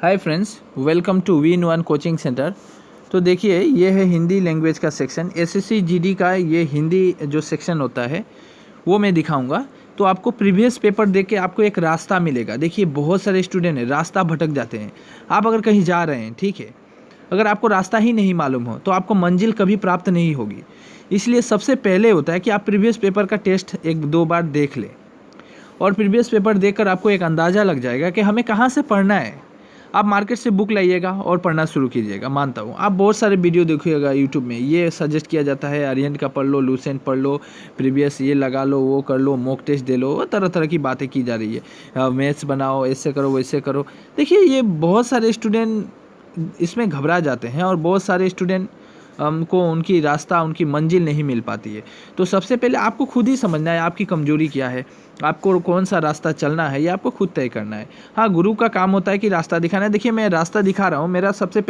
Hi friends, welcome to we in one coaching centre. तो देखिए, ये है हिंदी लैंग्वेज का सेक्शन। एसएससी जीडी का ये हिंदी जो सेक्शन होता है वो मैं दिखाऊंगा। तो आपको प्रीवियस पेपर देख के आपको एक रास्ता मिलेगा। देखिए, बहुत सारे स्टूडेंट हैं, रास्ता भटक जाते हैं। आप अगर कहीं जा रहे हैं, ठीक है, अगर आपको रास्ता ही नहीं मालूम हो तो आपको मंजिल कभी प्राप्त नहीं होगी। इसलिए सबसे पहले होता है कि आप प्रीवियस पेपर का टेस्ट एक दो बार देख लें, और प्रीवियस पेपर देखकर आपको एक अंदाज़ा लग जाएगा कि हमें कहाँ से पढ़ना है। आप मार्केट से बुक लाइएगा और पढ़ना शुरू कीजिएगा। मानता हूँ आप बहुत सारे वीडियो देखिएगा यूट्यूब में, ये सजेस्ट किया जाता है आर्यन का पढ़ लो, लूसेंट पढ़ लो, प्रीवियस ये लगा लो, वो कर लो, मॉक टेस्ट दे लो, तरह तरह की बातें की जा रही है। मैथ्स बनाओ, ऐसे करो, वैसे करो। देखिए, ये बहुत सारे स्टूडेंट इसमें घबरा जाते हैं और बहुत सारे स्टूडेंट को उनकी रास्ता, उनकी मंजिल नहीं मिल पाती है। तो सबसे पहले आपको खुद ही समझना है आपकी कमजोरी क्या है, आपको कौन सा रास्ता चलना है, ये आपको खुद तय करना है। हाँ, गुरु का काम होता है कि रास्ता दिखाना है। देखिए, मैं रास्ता दिखा रहा हूँ, मेरा सबसे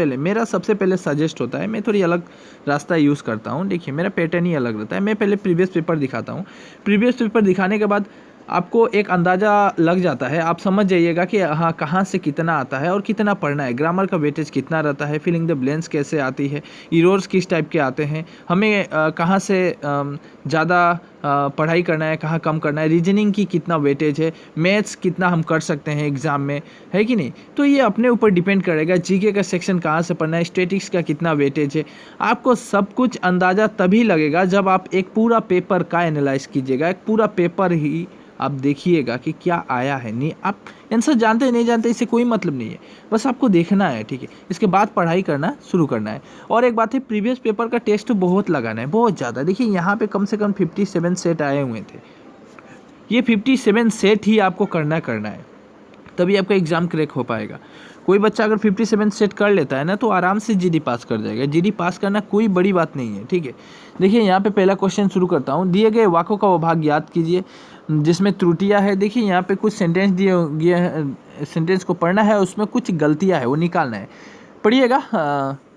पहले सजेस्ट होता है, मैं थोड़ी अलग रास्ता यूज़ करता हूँ। देखिए, मेरा पैटर्न ही अलग रहता है। मैं पहले प्रीवियस पेपर दिखाता हूँ। प्रीवियस पेपर दिखाने के बाद आपको एक अंदाज़ा लग जाता है, आप समझ जाइएगा कि हाँ, कहाँ से कितना आता है और कितना पढ़ना है, ग्रामर का वेटेज कितना रहता है, फिलिंग द ब्लैंक्स कैसे आती है, इरोर्स किस टाइप के आते हैं, हमें कहाँ से ज़्यादा पढ़ाई करना है, कहाँ कम करना है, रीजनिंग की कितना वेटेज है, मैथ्स कितना हम कर सकते हैं एग्ज़ाम में, है कि नहीं। तो ये अपने ऊपर डिपेंड करेगा। जीके का सेक्शन कहाँ से पढ़ना है, स्टैटिक्स का कितना वेटेज है। आपको सब कुछ अंदाज़ा तभी लगेगा जब आप एक पूरा पेपर का एनालाइज कीजिएगा। एक पूरा पेपर ही आप देखिएगा कि क्या आया है। नहीं, आप आंसर जानते नहीं जानते इससे कोई मतलब नहीं है, बस आपको देखना है, ठीक है। इसके बाद पढ़ाई करना शुरू करना है। और एक बात है, प्रीवियस पेपर का टेस्ट बहुत लगाना है, बहुत ज़्यादा। देखिए, यहाँ पे कम से कम 57 सेट आए हुए थे। ये 57 सेट ही आपको करना है, तभी आपका एग्ज़ाम क्रैक हो पाएगा। कोई बच्चा अगर 57 सेट कर लेता है ना, तो आराम से जीडी पास कर जाएगा। जीडी पास करना कोई बड़ी बात नहीं है, ठीक है। देखिए, यहाँ पे पहला क्वेश्चन शुरू करता हूँ। दिए गए वाक्यों का विभाग याद कीजिए जिसमें त्रुटियां है। देखिए, यहाँ पे कुछ सेंटेंस दिए गए हैं, सेंटेंस को पढ़ना है, उसमें कुछ गलतियाँ है वो निकालना है। पढ़िएगा।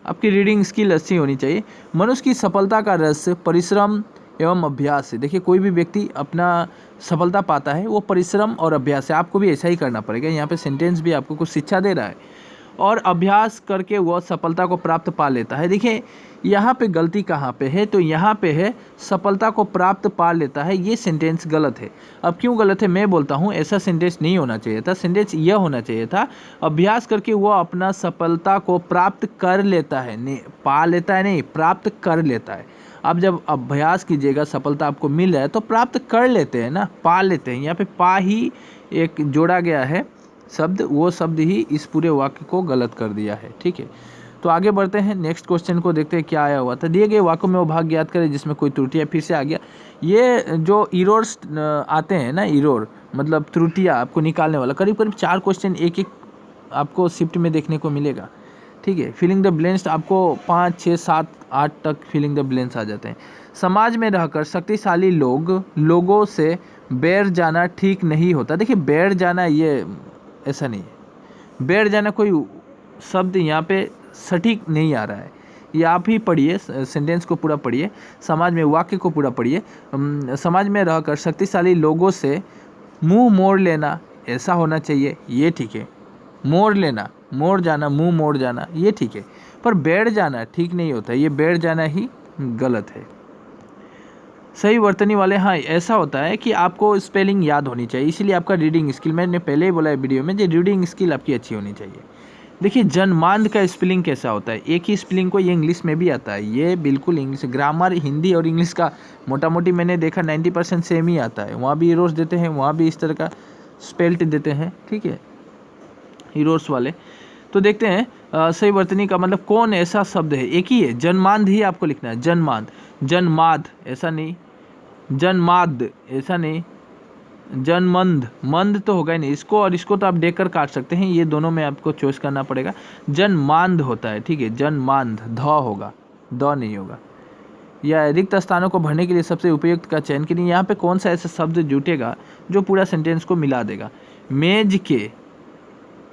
आपकी रीडिंग स्किल अच्छी होनी चाहिए। मनुष्य की सफलता का रहस्य परिश्रम एवं अभ्यास है। देखिए, कोई भी व्यक्ति अपना सफलता पाता है वो परिश्रम और अभ्यास से। आपको भी ऐसा ही करना पड़ेगा। यहाँ पे सेंटेंस भी आपको कुछ शिक्षा दे रहा है, और अभ्यास करके वह सफलता को प्राप्त पा लेता है। देखिए, यहाँ पे गलती कहाँ पे है, तो यहाँ पे है सफलता को प्राप्त पा लेता है। ये सेंटेंस गलत है। अब क्यों गलत है मैं बोलता हूँ। ऐसा सेंटेंस नहीं होना चाहिए था। सेंटेंस यह होना चाहिए था, अभ्यास करके वह अपना सफलता को प्राप्त कर लेता है। नहीं, पा लेता है नहीं, प्राप्त कर लेता है। आप जब अभ्यास कीजिएगा, सफलता आपको मिल रहा है तो प्राप्त कर लेते हैं ना, पा लेते हैं। यहाँ पे पा ही एक जोड़ा गया है शब्द, वो शब्द ही इस पूरे वाक्य को गलत कर दिया है, ठीक है। तो आगे बढ़ते हैं, नेक्स्ट क्वेश्चन को देखते हैं क्या आया हुआ था। दिए गए वाक्यों में वो भाग याद करें जिसमें कोई त्रुटियाँ। फिर से आ गया ये जो इरोर्स आते हैं ना, इरोर मतलब त्रुटियाँ आपको निकालने वाला। करीब करीब 4 क्वेश्चन एक एक आपको शिफ्ट में देखने को मिलेगा, ठीक है। फिलिंग द ब्लैंक्स आपको 5, 6, 7, 8 तक फिलिंग द ब्लैंक्स आ जाते हैं। समाज में रहकर शक्तिशाली लोगों से बैर जाना ठीक नहीं होता। देखिए, बैर जाना ये ऐसा नहीं है। बैठ जाना कोई शब्द यहाँ पे सटीक नहीं आ रहा है। ये आप ही पढ़िए, सेंटेंस को पूरा पढ़िए, समाज में वाक्य को पूरा पढ़िए। समाज में रहकर शक्तिशाली लोगों से मुंह मोड़ लेना ऐसा होना चाहिए, ये ठीक है। मोड़ लेना, मोड़ जाना, मुंह मोड़ जाना, ये ठीक है। पर बैठ जाना ठीक नहीं होता, ये बैठ जाना ही गलत है। सही वर्तनी वाले, हाँ, ऐसा होता है कि आपको स्पेलिंग याद होनी चाहिए, इसीलिए आपका रीडिंग स्किल, मैंने पहले ही बोला है वीडियो में, जो रीडिंग स्किल आपकी अच्छी होनी चाहिए। देखिए, जनमांद का स्पेलिंग कैसा होता है। एक ही स्पेलिंग को ये इंग्लिश में भी आता है, ये बिल्कुल इंग्लिश, ग्रामर हिंदी और इंग्लिश का मोटा मोटी मैंने देखा 90% सेम ही आता है। वहाँ भी हीरोस देते हैं, वहाँ भी इस तरह का स्पेल्ट देते हैं, ठीक है, हीरोस वाले। तो देखते हैं सही वर्तनी का मतलब कौन ऐसा शब्द है। एक ही है, जनमांद ही आपको लिखना है, जनमांद। जनमाद ऐसा नहीं, जनमाद ऐसा नहीं, जनमंद, मंद तो होगा ही नहीं। इसको और इसको तो आप देखकर काट सकते हैं, ये दोनों में आपको चॉइस करना पड़ेगा। जनमांद होता है, ठीक है, जनमांद, ध होगा, द नहीं होगा। या रिक्त स्थानों को भरने के लिए सबसे उपयुक्त का चयन करिए। यहाँ पे कौन सा ऐसा शब्द जुटेगा जो पूरा सेंटेंस को मिला देगा। मेज के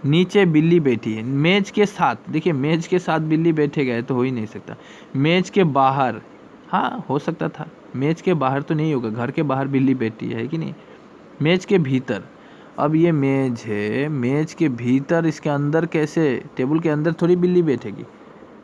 नीचे बिल्ली बैठी है, मेज के साथ, देखिए मेज के साथ बिल्ली बैठे गए तो हो ही नहीं सकता। मेज के बाहर, हाँ हो सकता था, मेज के बाहर तो नहीं होगा, घर के बाहर बिल्ली बैठी है कि नहीं। मेज के भीतर, अब ये मेज है, मेज के भीतर इसके अंदर कैसे, टेबल के अंदर थोड़ी बिल्ली बैठेगी,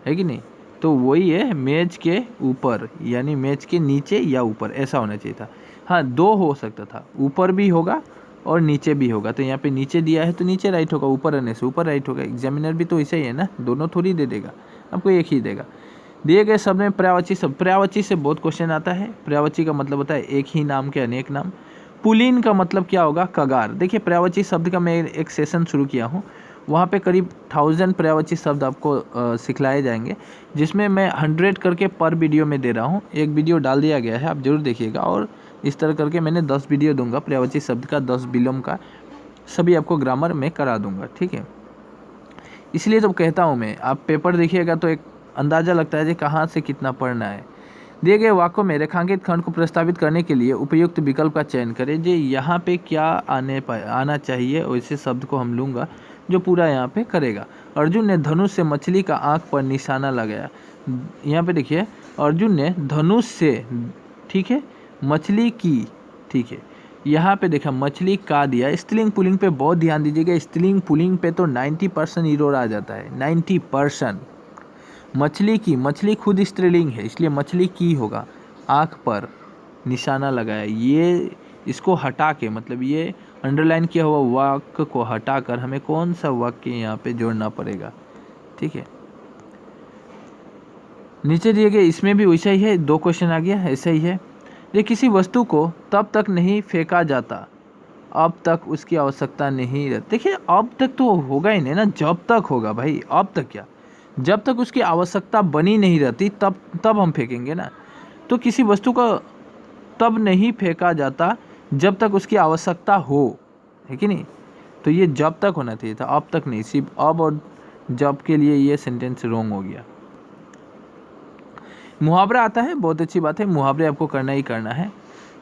है कि नहीं। तो वही है, मेज के ऊपर यानी मेज के नीचे या ऊपर, ऐसा होना चाहिए था। हाँ, दो हो सकता था, ऊपर भी होगा और नीचे भी होगा। तो यहाँ पे नीचे दिया है तो नीचे राइट होगा, ऊपर रहने से ऊपर राइट होगा। एग्जामिनर भी तो ऐसा ही है ना, दोनों थोड़ी दे देगा, आपको एक ही देगा। दिए गए शब्द में पर्यायवाची शब्द, पर्यायवाची से बहुत क्वेश्चन आता है। पर्यायवाची का मतलब होता है एक ही नाम के अनेक नाम। पुल्लिंग का मतलब क्या होगा, कगार। देखिए पर्यायवाची शब्द का मैं एक सेशन शुरू किया हूँ, वहाँ पे करीब 1000 पर्यायवाची शब्द आपको सिखलाए जाएंगे, जिसमें मैं 100 करके पर वीडियो में दे रहा हूँ। एक वीडियो डाल दिया गया है, आप जरूर देखिएगा। और इस तरह करके मैंने 10 वीडियो दूंगा पर्यायवाची शब्द का, 10 विलोम का, सभी आपको ग्रामर में करा दूंगा, ठीक है। इसलिए तो कहता हूँ मैं, आप पेपर देखिएगा तो एक अंदाज़ा लगता है कि कहाँ से कितना पढ़ना है। दिए गए वाक्यों में रेखांकित खंड को प्रस्तावित करने के लिए उपयुक्त विकल्प का चयन करें। जी यहाँ पे क्या आना चाहिए, वैसे शब्द को हम लूँगा जो पूरा यहाँ पे करेगा। अर्जुन ने धनुष से मछली का आँख पर निशाना लगाया। यहाँ पे देखिए, अर्जुन ने धनुष से, ठीक है, मछली की, ठीक है, यहाँ पे देखा मछली का दिया। स्त्रीलिंग पुल्लिंग पे बहुत ध्यान दीजिएगा, स्त्रीलिंग पुल्लिंग पे तो 90% एरर आ जाता है, 90%। मछली की, मछली खुद स्त्रीलिंग है, इसलिए मछली की होगा। आँख पर निशाना लगाया, ये इसको हटा के, मतलब ये अंडरलाइन किया हुआ वाक्य को हटाकर हमें कौन सा वाक्य यहाँ पे जोड़ना पड़ेगा, ठीक है। नीचे दिए गए इसमें भी वैसा ही है, 2 क्वेश्चन आ गया, ऐसा ही है। ये किसी वस्तु को तब तक नहीं फेंका जाता अब तक उसकी आवश्यकता नहीं रहती। देखिए अब तक तो होगा ही नहीं ना, जब तक होगा भाई, अब तक क्या, जब तक उसकी आवश्यकता बनी नहीं रहती तब हम फेंकेंगे ना। तो किसी वस्तु को तब नहीं फेंका जाता जब तक उसकी आवश्यकता हो, है कि नहीं। तो ये जब तक होना चाहिए था, अब तक नहीं। सिर्फ अब और जब के लिए ये सेंटेंस रॉन्ग हो गया। मुहावरा आता है, बहुत अच्छी बात है, मुहावरे आपको करना ही करना है।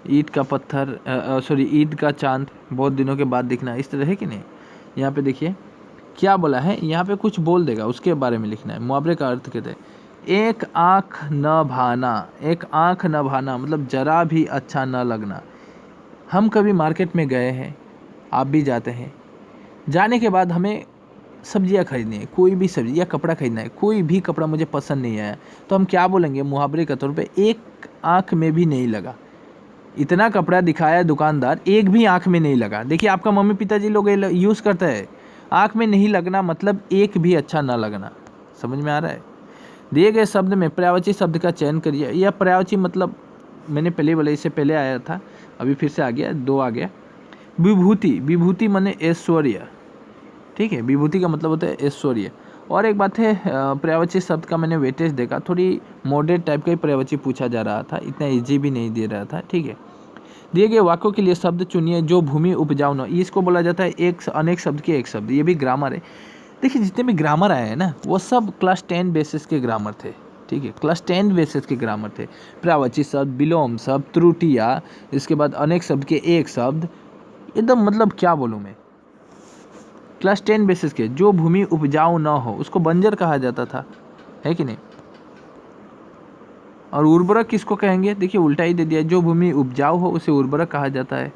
ईद का पत्थर, ईद का चांद बहुत दिनों के बाद दिखना, इस तरह है कि नहीं। यहाँ पे देखिए क्या बोला है, यहाँ पे कुछ बोल देगा उसके बारे में लिखना है। मुहावरे का अर्थ कहते हैं एक आँख न भाना, एक आँख न भाना मतलब जरा भी अच्छा न लगना। हम कभी मार्केट में गए हैं, आप भी जाते हैं, जाने के बाद हमें सब्जियां खरीदनी है, कोई भी सब्जी या कपड़ा खरीदना है, कोई भी कपड़ा मुझे पसंद नहीं आया, तो हम क्या बोलेंगे मुहावरे के तौर पे, एक आँख में भी नहीं लगा। इतना कपड़ा दिखाया दुकानदार, एक भी आँख में नहीं लगा। देखिए आपका मम्मी पिताजी लोग यूज़ करता है, आँख में नहीं लगना मतलब एक भी अच्छा ना लगना। समझ में आ रहा है। दिए गए शब्द में पर्यायवाची शब्द का चयन करिए। यह पर्यायवाची मतलब मैंने पहले बोला, इससे पहले आया था, अभी फिर से आ गया, 2 आ गया। विभूति, विभूति माने ऐश्वर्य, ठीक है, विभूति का मतलब होता है ऐश्वर्य। और एक बात है, पर्यायवाची शब्द का मैंने वेटेज देखा, थोड़ी मॉडरेट टाइप का ही पर्यायवाची पूछा जा रहा था, इतना इजी भी नहीं दे रहा था, ठीक है। दिए गए वाक्यों के लिए शब्द चुनिए जो भूमि उपजाऊ न, इसको बोला जाता है एक अनेक शब्द के एक शब्द, ये भी ग्रामर है। देखिए जितने भी ग्रामर आए हैं ना, वो सब क्लास 10 बेसिस के ग्रामर थे, ठीक है, क्लास 10 बेसिस के ग्रामर थे। पर्यायवाची शब्द, विलोम शब्द, त्रुटियाँ, इसके बाद अनेक शब्द के एक शब्द, एकदम मतलब क्या बोलूँ मैं, क्लास 10 बेसिस के। जो भूमि उपजाऊ न हो उसको बंजर कहा जाता था, है कि नहीं। और उर्वरक किसको कहेंगे, देखिए उल्टा ही दे दिया, जो भूमि उपजाऊ हो उसे उर्वरक कहा जाता है।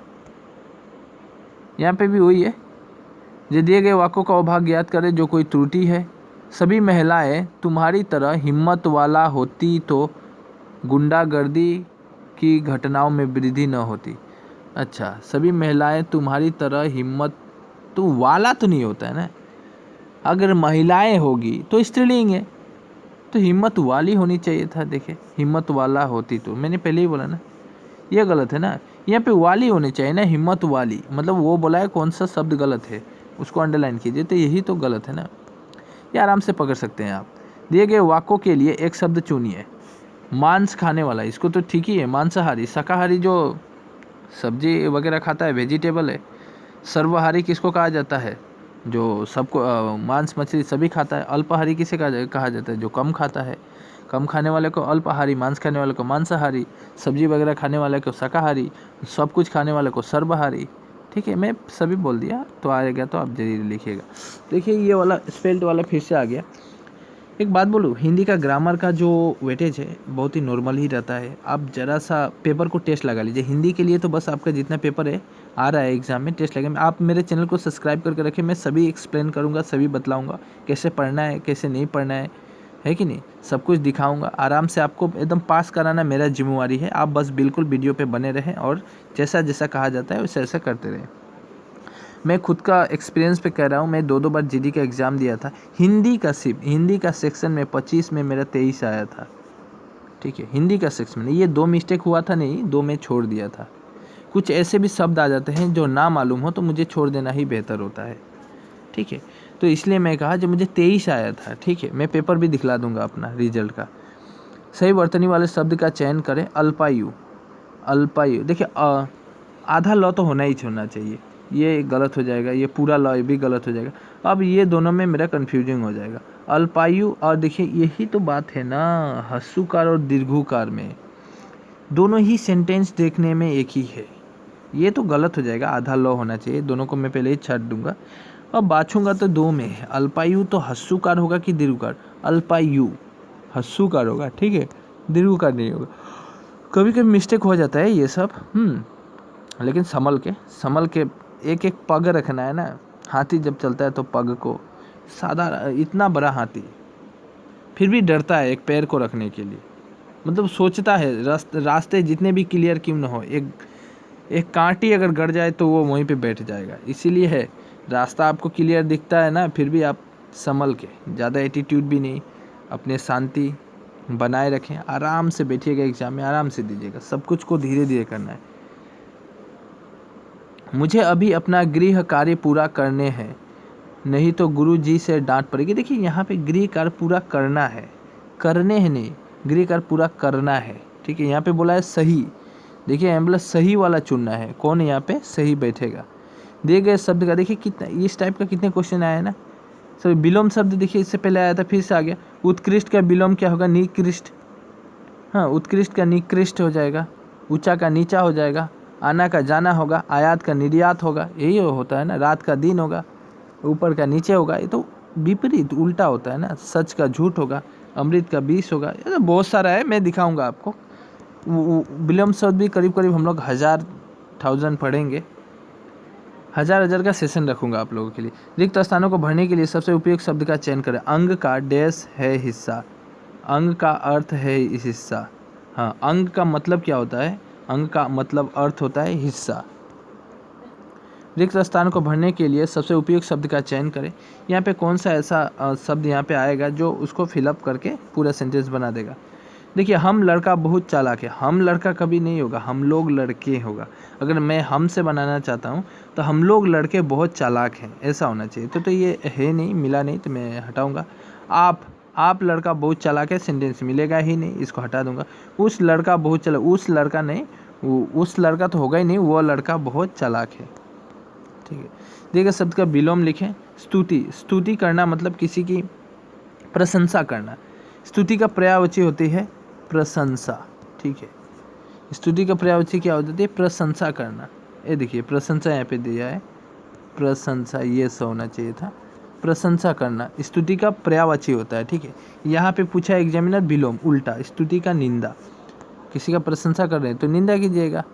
यहाँ पे भी वही है, जो दिए गए वाक्यों का अभाग ज्ञात करें जो कोई त्रुटि है। सभी महिलाएं तुम्हारी तरह हिम्मत वाला होती तो गुंडागर्दी की घटनाओं में वृद्धि न होती। अच्छा, सभी महिलाएं तुम्हारी तरह हिम्मत, तो वाला तो नहीं होता है ना, अगर महिलाएं होगी तो स्त्रीलिंग है, तो हिम्मत वाली होनी चाहिए था। देखे हिम्मत वाला होती तो, मैंने पहले ही बोला ना, ये गलत है ना, यहाँ पे वाली होनी चाहिए ना, हिम्मत वाली, मतलब वो बोला है कौन सा शब्द गलत है उसको अंडरलाइन कीजिए, तो यही तो गलत है ना, ये आराम से पकड़ सकते हैं आप। दिए गए वाक्यों के लिए एक शब्द चुनिए। मांस खाने वाला, इसको तो ठीक ही है, मांसाहारी, शाकाहारी जो सब्जी वगैरह खाता है वेजिटेबल है। सर्वाहारी किसको कहा जाता है, जो सबको मांस मछली सभी खाता है। अल्पाहारी किसे कहा जाता है, जो कम खाता है। कम खाने वाले को अल्पाहारी, मांस खाने वाले को मांसाहारी, सब्जी वगैरह खाने वाले को शाकाहारी, सब कुछ खाने वाले को सर्वाहारी, ठीक है। मैं सभी बोल दिया, तो आएगा तो आप जरूर लिखिएगा। देखिए ये वाला स्पेल्ड वाला फिर से आ गया। एक बात बोलूँ, हिंदी का ग्रामर का जो वेटेज है बहुत ही नॉर्मल ही रहता है। आप ज़रा सा पेपर को टेस्ट लगा लीजिए, हिंदी के लिए तो बस आपका जितना पेपर है आ रहा है एग्ज़ाम में, टेस्ट लगेगा। आप मेरे चैनल को सब्सक्राइब करके रखें, मैं सभी एक्सप्लेन करूँगा, सभी बतलाऊँगा कैसे पढ़ना है, कैसे नहीं पढ़ना है कि नहीं, सब कुछ दिखाऊंगा। आराम से आपको एकदम पास कराना मेरा जिम्मेवारी है। आप बस बिल्कुल वीडियो पे बने रहें और जैसा जैसा कहा जाता है वैसा वैसा करते रहें। मैं खुद का एक्सपीरियंस पे कह रहा हूँ, मैं 2 बार जीडी का एग्ज़ाम दिया था। हिंदी का सिर्फ हिंदी का सेक्शन में 25 में मेरा 23 आया था, ठीक है, हिंदी का सेक्शन में। ये 2 मिस्टेक हुआ था, नहीं 2 में छोड़ दिया था। कुछ ऐसे भी शब्द आ जाते हैं जो ना मालूम हो तो मुझे छोड़ देना ही बेहतर होता है, ठीक है। तो इसलिए मैं कहा जब मुझे 23 आया था, ठीक है, मैं पेपर भी दिखला दूंगा अपना रिजल्ट का। सही वर्तनी वाले शब्द का चयन करें। अल्पायु, अल्पायु देखिए आधा लॉ तो होना ही होना चाहिए, ये गलत हो जाएगा, ये पूरा लॉ भी गलत हो जाएगा। अब ये दोनों में मेरा कन्फ्यूजिंग हो जाएगा। अल्पायु और देखिए यही तो बात है ना, हस्सुकार और दीर्घुकार में दोनों ही सेंटेंस देखने में एक ही है, ये तो गलत हो जाएगा, आधा लॉ होना चाहिए। दोनों को मैं पहले ही छाट दूंगा। अब बाछूंगा तो 2 में है। अल्पायु तो हस्सुकार होगा कि दीर्घुकार? अल्पायु हस्सुकार होगा, ठीक है, दीर्घुकार नहीं होगा। कभी कभी मिस्टेक हो जाता है ये सब, लेकिन संभल के एक एक पग रखना है ना। हाथी जब चलता है तो पग को, सादा इतना बड़ा हाथी फिर भी डरता है एक पैर को रखने के लिए, मतलब सोचता है रास्ते जितने भी क्लियर क्यों ना हो, एक कांटी अगर गड़ जाए तो वो वहीं पे बैठ जाएगा। इसीलिए है रास्ता आपको क्लियर दिखता है ना, फिर भी आप संभल के, ज़्यादा एटीट्यूड भी नहीं, अपने शांति बनाए रखें, आराम से बैठिएगा, एग्जाम में आराम से दीजिएगा, सब कुछ को धीरे धीरे करना है। मुझे अभी अपना गृह कार्य पूरा करने हैं, नहीं तो गुरु जी से डांट पड़ेगी। देखिए यहाँ पे गृह कार्य पूरा करना है, करने हैं नहीं, गृह कार्य पूरा करना है, ठीक है। यहाँ पे बोला है सही, देखिए एम्बुलेंस सही वाला चुनना है, कौन यहाँ पे सही बैठेगा। दिए गए शब्द का देखिए कितना, इस टाइप का कितने क्वेश्चन आए ना। सो विलोम शब्द देखिए इससे पहले आया था, फिर से आ गया। उत्कृष्ट का विलोम क्या होगा? निकृष्ट। हाँ, उत्कृष्ट का निकृष्ट हो जाएगा, ऊंचा का नीचा हो जाएगा, आना का जाना होगा, आयात का निर्यात होगा, यही होता है ना। रात का दिन होगा, ऊपर का नीचे होगा, ये तो विपरीत उल्टा होता है ना। सच का झूठ होगा, अमृत का विष होगा, ये तो बहुत सारा है, मैं दिखाऊंगा आपको। विलोम शब्द भी करीब करीब हम लोग 1000 पढ़ेंगे, 1000 का सेशन रखूंगा आप लोगों के लिए। रिक्त स्थानों को भरने के लिए सबसे उपयुक्त शब्द का चयन करें। अंग का डैश है हिस्सा, अंग का अर्थ है इस हिस्सा। हाँ, अंग का मतलब क्या होता है? अंग का मतलब अर्थ होता है हिस्सा। रिक्त स्थान को भरने के लिए सबसे उपयुक्त शब्द का चयन करें। यहाँ पे कौन सा ऐसा शब्द यहाँ पे आएगा जो उसको फिलअप करके पूरा सेंटेंस बना देगा। देखिए, हम लड़का बहुत चालाक है, हम लड़का कभी नहीं होगा, हम लोग लड़के होगा। अगर मैं हम से बनाना चाहता हूँ तो हम लोग लड़के बहुत चालाक हैं, ऐसा होना चाहिए। तो ये है नहीं, मिला नहीं, तो मैं हटाऊँगा। आप लड़का बहुत चालाक है, सेंटेंस मिलेगा ही नहीं, इसको हटा दूंगा। उस लड़का बहुत चालाक, उस लड़का नहीं, उस लड़का तो होगा ही नहीं, वो लड़का बहुत चालाक है, ठीक है। देखिए शब्द का विलोम लिखें। स्तुति, स्तुति करना मतलब किसी की प्रशंसा करना। स्तुति का पर्यायवाची होती है प्रशंसा, ठीक है। स्तुति का पर्यायवाची क्या होती है? प्रशंसा करना। ये देखिए प्रशंसा यहाँ पे दिया है, प्रशंसा, ये सो होना चाहिए था। प्रशंसा करना स्तुति का पर्यायवाची होता है, ठीक है। यहाँ पे पूछा एग्जामिनर विलोम, उल्टा, स्तुति का निंदा। किसी का प्रशंसा कर रहे हैं तो निंदा कीजिएगा।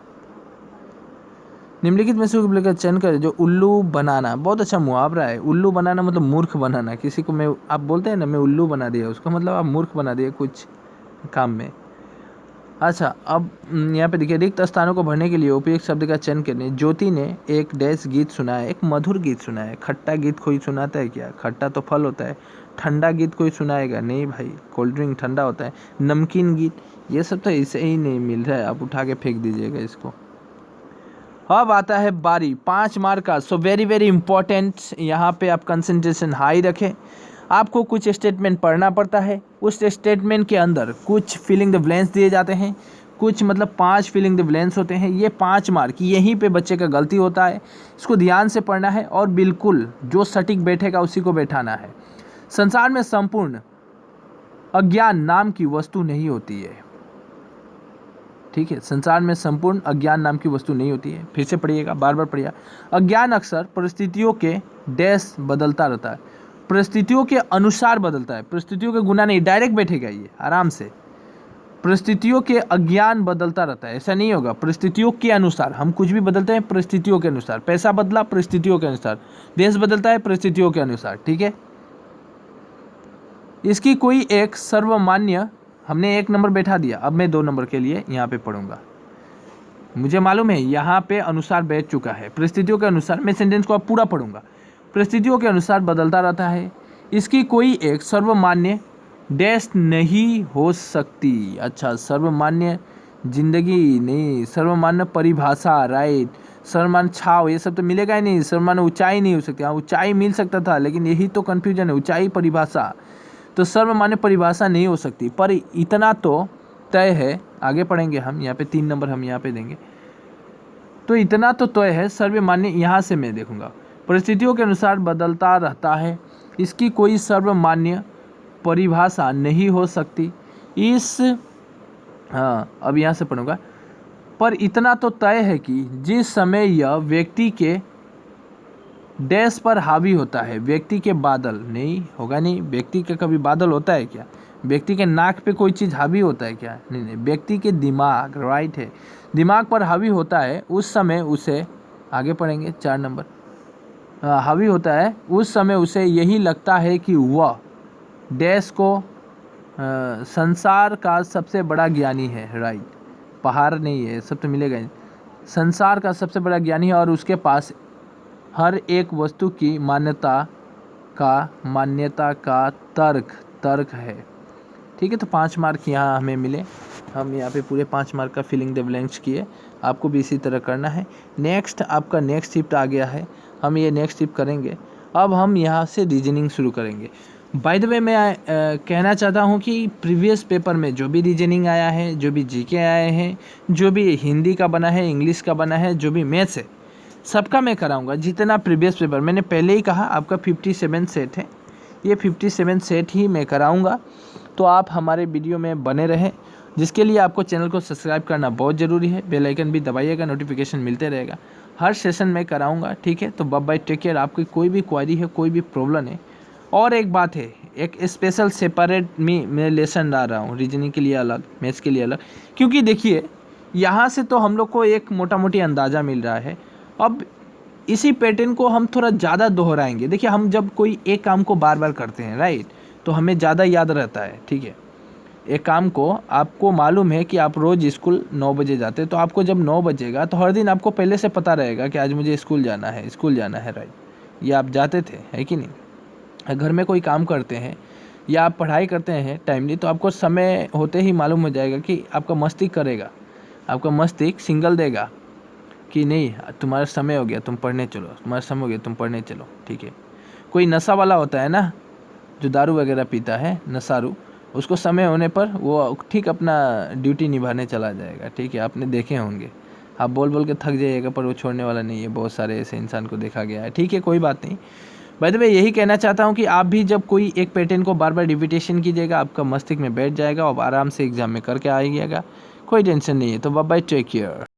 निम्नलिखित में से का चयन करें। जो उल्लू बनाना, बहुत अच्छा मुहावरा है। उल्लू बनाना मतलब मूर्ख बनाना। किसी को मैं, आप बोलते हैं ना मैं उल्लू बना दिया, उसका मतलब आप मूर्ख बना दिए कुछ काम में। अच्छा, अब यहाँ पे देखिए, रिक्त स्थानों को भरने के लिए उपयुक्त शब्द का चयन करें। ज्योति ने एक डैश गीत सुनाया, एक मधुर गीत सुनाया। खट्टा गीत कोई सुनाता है क्या? खट्टा तो फल होता है। ठंडा गीत कोई सुनाएगा? नहीं भाई, कोल्ड ड्रिंक ठंडा होता है। नमकीन गीत, ये सब तो इसे ही नहीं मिल रहा है, आप उठा के फेंक दीजिएगा इसको। अब आता है बारी 5 मार्क का। सो वेरी वेरी इंपॉर्टेंट, यहाँ पे आप कंसंट्रेशन हाई रखें। आपको कुछ स्टेटमेंट पढ़ना पड़ता है, उस स्टेटमेंट के अंदर कुछ फिलिंग द ब्लैंक्स दिए जाते हैं, कुछ मतलब 5 फिलिंग द ब्लैंक्स होते हैं। ये 5 मार्क, यहीं पे बच्चे का गलती होता है। इसको ध्यान से पढ़ना है और बिल्कुल जो सटीक बैठेगा उसी को बैठाना है। संसार में संपूर्ण अज्ञान नाम की वस्तु नहीं होती है, ठीक है। संसार में संपूर्ण अज्ञान नाम की वस्तु नहीं होती है। फिर से पढ़िएगा, बार बार पढ़िएगा। अज्ञान अक्सर परिस्थितियों के डैश बदलता रहता है, परिस्थितियों के अनुसार बदलता है। परिस्थितियों के गुना नहीं, डायरेक्ट बैठेगा ये आराम से। परिस्थितियों के अज्ञान बदलता रहता है, ऐसा नहीं होगा। परिस्थितियों के अनुसार हम कुछ भी बदलते हैं, परिस्थितियों के अनुसार। पैसा बदला, परिस्थितियों के अनुसार। देश बदलता है, परिस्थितियों के अनुसार, ठीक है। इसकी कोई एक सर्वमान्य, हमने 1 नंबर बैठा दिया, अब मैं 2 नंबर के लिए यहाँ पे पढ़ूंगा। मुझे मालूम है यहाँ पे अनुसार बैठ चुका है। परिस्थितियों के अनुसार, मैं सेंटेंस को अब पूरा पढ़ूंगा। परिस्थितियों के अनुसार बदलता रहता है। इसकी कोई एक सर्वमान्य डैश नहीं हो सकती। अच्छा, सर्वमान्य जिंदगी नहीं, सर्वमान्य परिभाषा, राइट। सर्वमान्य छाव, ये सब तो मिलेगा ही नहीं। सर्वमान्य ऊंचाई नहीं हो सकती। हाँ, ऊंचाई मिल सकता था, लेकिन यही तो कन्फ्यूजन है, ऊंचाई परिभाषा। तो सर्वमान्य परिभाषा नहीं हो सकती, पर इतना तो तय है। आगे पढ़ेंगे हम, यहाँ पे 3 नंबर हम यहाँ पे देंगे। तो इतना तो तय है, सर्वमान्य यहाँ से मैं देखूंगा। परिस्थितियों के अनुसार बदलता रहता है। इसकी कोई सर्वमान्य परिभाषा नहीं हो सकती। अब यहाँ से पढ़ूंगा। पर इतना तो तय है कि जिस समय यह व्यक्ति के डैश पर हावी होता है, व्यक्ति के बादल नहीं होगा, नहीं। व्यक्ति के कभी बादल होता है क्या? व्यक्ति के नाक पे कोई चीज़ हावी होता है क्या? नहीं। व्यक्ति के दिमाग, राइट है, दिमाग पर हावी होता है, उस समय उसे, आगे पढ़ेंगे 4 नंबर, हावी होता है, उस समय उसे यही लगता है कि वह डैश को संसार का सबसे बड़ा ज्ञानी है, राइट। पहाड़ नहीं है, सब तो मिलेगा ही। संसार का सबसे बड़ा ज्ञानी है और उसके पास हर एक वस्तु की मान्यता का तर्क है, ठीक है। तो 5 मार्क यहाँ हमें मिले। हम यहाँ पे पूरे 5 मार्क का फिलिंग द ब्लैंक्स किए। आपको भी इसी तरह करना है। नेक्स्ट आपका नेक्स्ट शिफ्ट आ गया है, हम ये नेक्स्ट शिफ्ट करेंगे। अब हम यहाँ से रीजनिंग शुरू करेंगे। बाय द वे, मैं कहना चाहता हूँ कि प्रीवियस पेपर में जो भी रीजनिंग आया है, जो भी जीके आए हैं, जो भी हिंदी का बना है, इंग्लिश का बना है, जो भी मैथ्स है, सबका मैं कराऊंगा। जितना प्रीवियस पेपर, मैंने पहले ही कहा आपका 57 सेट है, ये 57 सेट ही मैं कराऊंगा। तो आप हमारे वीडियो में बने रहें, जिसके लिए आपको चैनल को सब्सक्राइब करना बहुत ज़रूरी है। बेल आइकन भी दबाइएगा, नोटिफिकेशन मिलते रहेगा। हर सेशन में कराऊंगा, ठीक है। तो बाय, टेक केयर। आपकी कोई भी क्वेरी है, कोई भी प्रॉब्लम है। और एक बात है, एक स्पेशल सेपरेट मैं लेसन ला रहा हूँ, रीजनिंग के लिए अलग, मैथ्स के लिए अलग। क्योंकि देखिए, यहाँ से तो हम लोग को एक मोटा मोटी अंदाज़ा मिल रहा है। अब इसी पैटर्न को हम थोड़ा ज़्यादा दोहराएंगे। देखिए, हम जब कोई एक काम को बार बार करते हैं, राइट, तो हमें ज़्यादा याद रहता है, ठीक है। एक काम को, आपको मालूम है कि आप रोज़ स्कूल 9 बजे जाते हैं, तो आपको जब 9 बजेगा तो हर दिन आपको पहले से पता रहेगा कि आज मुझे स्कूल जाना है, राइट। ये आप जाते थे, है कि नहीं। घर में कोई काम करते हैं या आप पढ़ाई करते हैं टाइमली, तो आपको समय होते ही मालूम हो जाएगा कि आपका मस्तिष्क करेगा, आपका मस्तिष्क सिग्नल देगा कि नहीं, तुम्हारा समय हो गया, तुम पढ़ने चलो, तुम्हारा समय हो गया, तुम पढ़ने चलो, ठीक है। कोई नशा वाला होता है ना, जो दारू वगैरह पीता है, नशारू, उसको समय होने पर वो ठीक अपना ड्यूटी निभाने चला जाएगा, ठीक है। आपने देखे होंगे, आप बोल बोल के थक जाइएगा, पर वो छोड़ने वाला नहीं है। बहुत सारे ऐसे इंसान को देखा गया है, ठीक है, कोई बात नहीं। बाय द वे, यही कहना चाहता हूँ कि आप भी जब कोई एक पैटर्न को बार बार रिपीटेशन कीजिएगा, आपका मस्तिष्क में बैठ जाएगा और आराम से एग्जाम में करके आइएगा, कोई टेंशन नहीं है। तो बाय, टेक केयर।